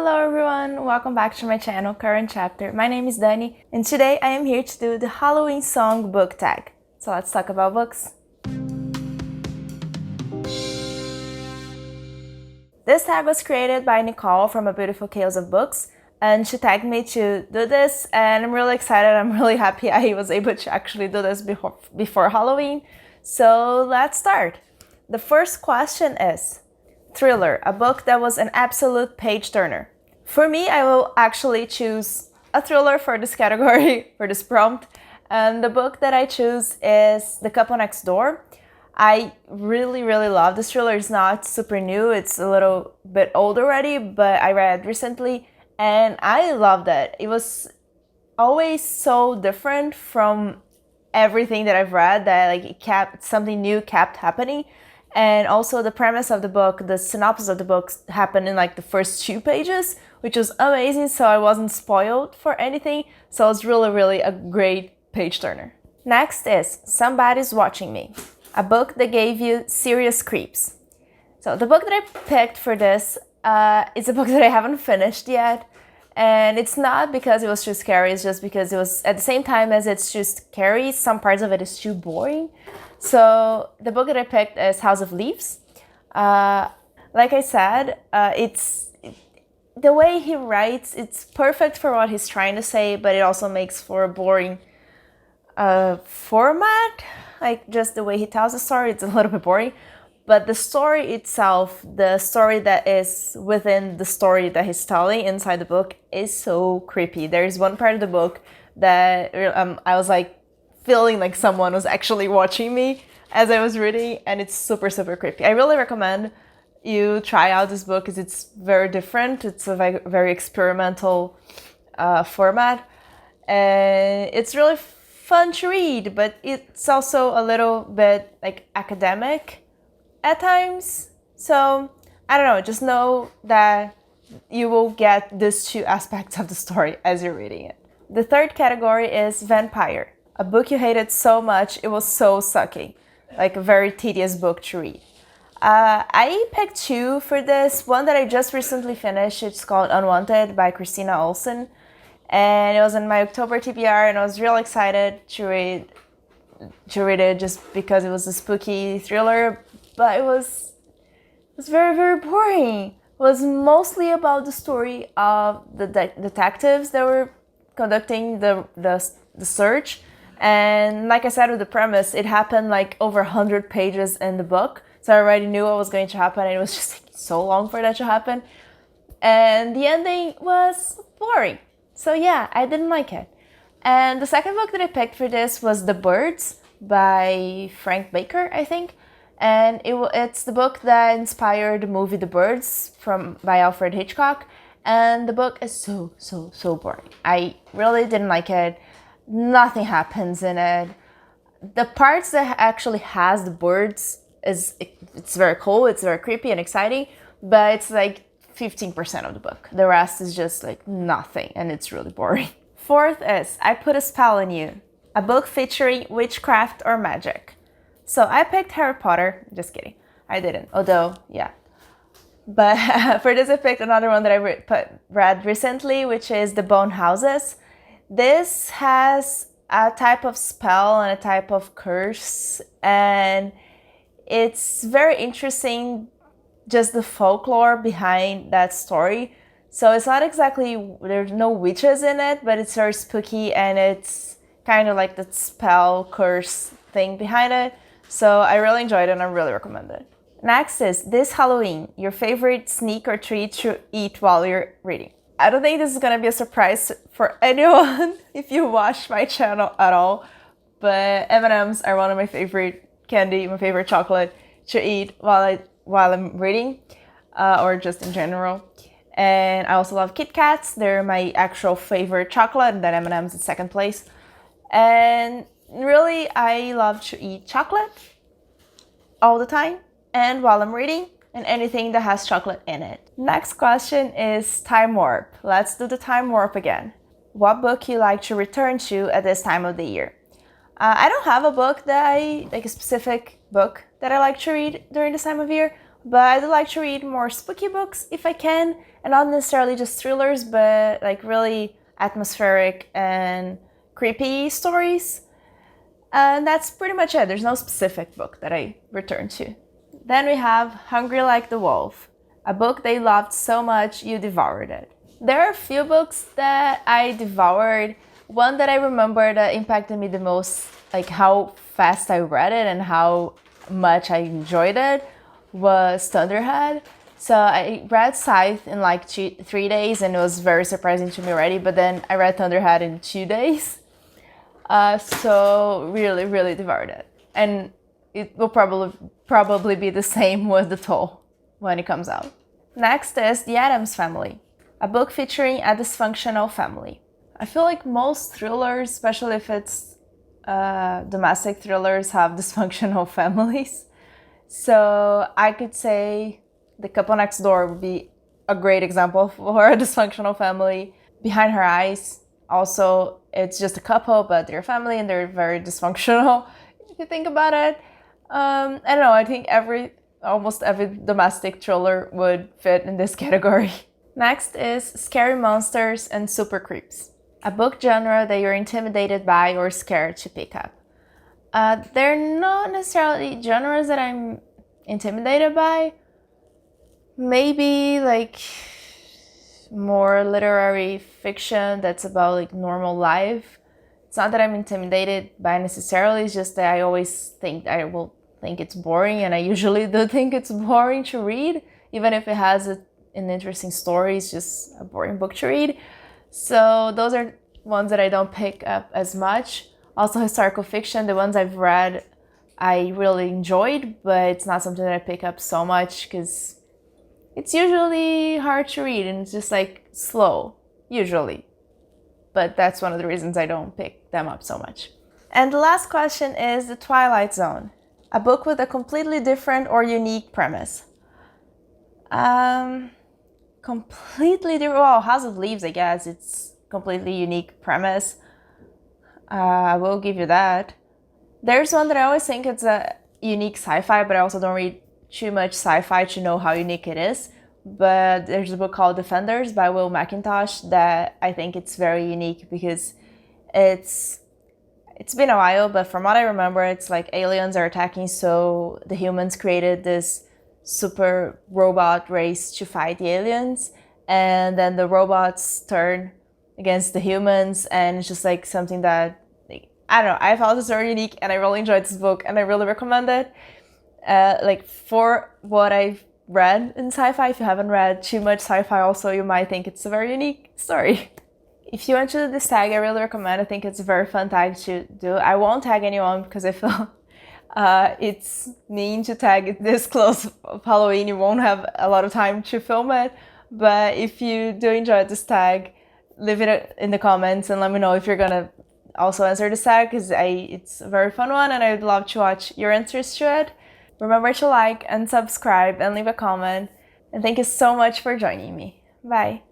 Hello everyone, welcome back to my channel, Current Chapter. My name is Dani, and today I am here to do the Halloween song book tag. So let's talk about books. This tag was created by Nicole from A Beautiful Chaos of Books, and she tagged me to do this, and I'm really excited. I'm really happy I was able to actually do this before Halloween. So let's start. The first question is, thriller, a book that was an absolute page-turner. For me, I will actually choose a thriller for this category, for this prompt. And the book that I choose is The Couple Next Door. I really love this thriller. It's not super new, it's a little bit old already, but I read it recently and I loved it. It was always so different from everything that I've read that something new kept happening. And also the premise of the book, the synopsis of the book happened in the first 2 pages, which was amazing, so I wasn't spoiled for anything. So it's really a great page turner. Next is Somebody's Watching Me, a book that gave you serious creeps. So the book that I picked for this is a book that I haven't finished yet. And it's not because it was too scary, it's just because it was, at the same time as it's too scary, some parts of it is too boring. So the book that I picked is House of Leaves. Like I said, the way he writes, it's perfect for what he's trying to say, but it also makes for a boring format. Like just the way he tells the story, it's a little bit boring. But the story itself, the story that is within the story that he's telling inside the book is so creepy. There's one part of the book that I was feeling like someone was actually watching me as I was reading, and it's super creepy. I really recommend you try out this book because it's very different. It's a very experimental format, and it's really fun to read, but it's also a little bit academic at times. So I don't know, just know that you will get these 2 aspects of the story as you're reading it. The third category is Vampire, a book you hated so much it was so sucky, like a very tedious book to read. I picked 2 for this. One that I just recently finished, it's called Unwanted by Christina Olsen, and it was in my October TBR, and I was real excited to read it just because it was a spooky thriller, but it was very boring. It was mostly about the story of the detectives that were conducting the search. And like I said with the premise, it happened over 100 pages in the book. So I already knew what was going to happen, and it was just taking so long for that to happen. And the ending was boring. So yeah, I didn't like it. And the second book that I picked for this was The Birds by Frank Baker, I think. And it's the book that inspired the movie The Birds by Alfred Hitchcock. And the book is so boring. I really didn't like it. Nothing happens in it. The parts that actually has the birds it's very cool, it's very creepy and exciting, but it's 15% of the book. The rest is just nothing, and it's really boring. Fourth is I Put a Spell on You, a book featuring witchcraft or magic. So I picked Harry Potter. Just kidding, I didn't, although yeah. But for this I picked another one that I read recently, which is The Bone Houses. This has a type of spell and a type of curse, and it's very interesting, just the folklore behind that story. So it's not exactly, there's no witches in it, but it's very spooky, and it's kind of like the spell curse thing behind it. So I really enjoyed it and I really recommend it. Next is This Halloween, your favorite sneak or treat to eat while you're reading. I don't think this is gonna be a surprise for anyone if you watch my channel at all, but M&Ms are one of my favorite candy, my favorite chocolate to eat while I'm reading, or just in general. And I also love Kit Kats. They're my actual favorite chocolate, and then M&Ms in second place. And really, I love to eat chocolate all the time and while I'm reading, and anything that has chocolate in it. Next question is Time Warp. Let's do the Time Warp again. What book you like to return to at this time of the year? I don't have a book a specific book that I like to read during this time of year. But I do like to read more spooky books if I can, and not necessarily just thrillers, but like really atmospheric and creepy stories. And that's pretty much it. There's no specific book that I return to. Then we have Hungry Like the Wolf, a book they loved so much you devoured it. There are a few books that I devoured. One that I remember that impacted me the most, like how fast I read it and how much I enjoyed it, was Thunderhead. So I read Scythe in like 3 days, and it was very surprising to me already, but then I read Thunderhead in 2 days. So really, really devoured it. And it will probably be the same with The Toll when it comes out. Next is The Addams Family, a book featuring a dysfunctional family. I feel like most thrillers, especially if it's domestic thrillers, have dysfunctional families. So I could say The Couple Next Door would be a great example for a dysfunctional family. Behind Her Eyes, also, it's just a couple, but they're a family and they're very dysfunctional, if you think about it. I don't know, I think almost every domestic thriller would fit in this category. Next is Scary Monsters and Super Creeps, a book genre that you're intimidated by or scared to pick up. They're not necessarily genres that I'm intimidated by. Maybe like more literary fiction that's about like normal life. It's not that I'm intimidated by necessarily, it's just that I always think I will think it's boring, and I usually do think it's boring to read, even if it has an interesting story. It's just a boring book to read. So those are ones that I don't pick up as much. Also historical fiction, the ones I've read I really enjoyed, but it's not something that I pick up so much because it's usually hard to read and it's just like slow, usually. But that's one of the reasons I don't pick them up so much. And the last question is The Twilight Zone, a book with a completely different or unique premise. Completely different, well, House of Leaves, I guess, it's completely unique premise. I will give you that. There's one that I always think it's a unique sci-fi, but I also don't read too much sci-fi to know how unique it is. But there's a book called Defenders by Will McIntosh that I think it's very unique because it's been a while, but from what I remember, it's like aliens are attacking, so the humans created this super robot race to fight the aliens, and then the robots turn against the humans, and it's just like something that, I don't know, I felt it's very unique, and I really enjoyed this book, and I really recommend it. Like for what I've read in sci-fi, if you haven't read too much sci-fi also, you might think it's a very unique story. If you want to do this tag, I really recommend. I think it's a very fun tag to do. I won't tag anyone because I feel it's mean to tag this close of Halloween. You won't have a lot of time to film it. But if you do enjoy this tag, leave it in the comments and let me know if you're gonna also answer this tag, because it's a very fun one and I would love to watch your answers to it. Remember to like and subscribe and leave a comment. And thank you so much for joining me. Bye.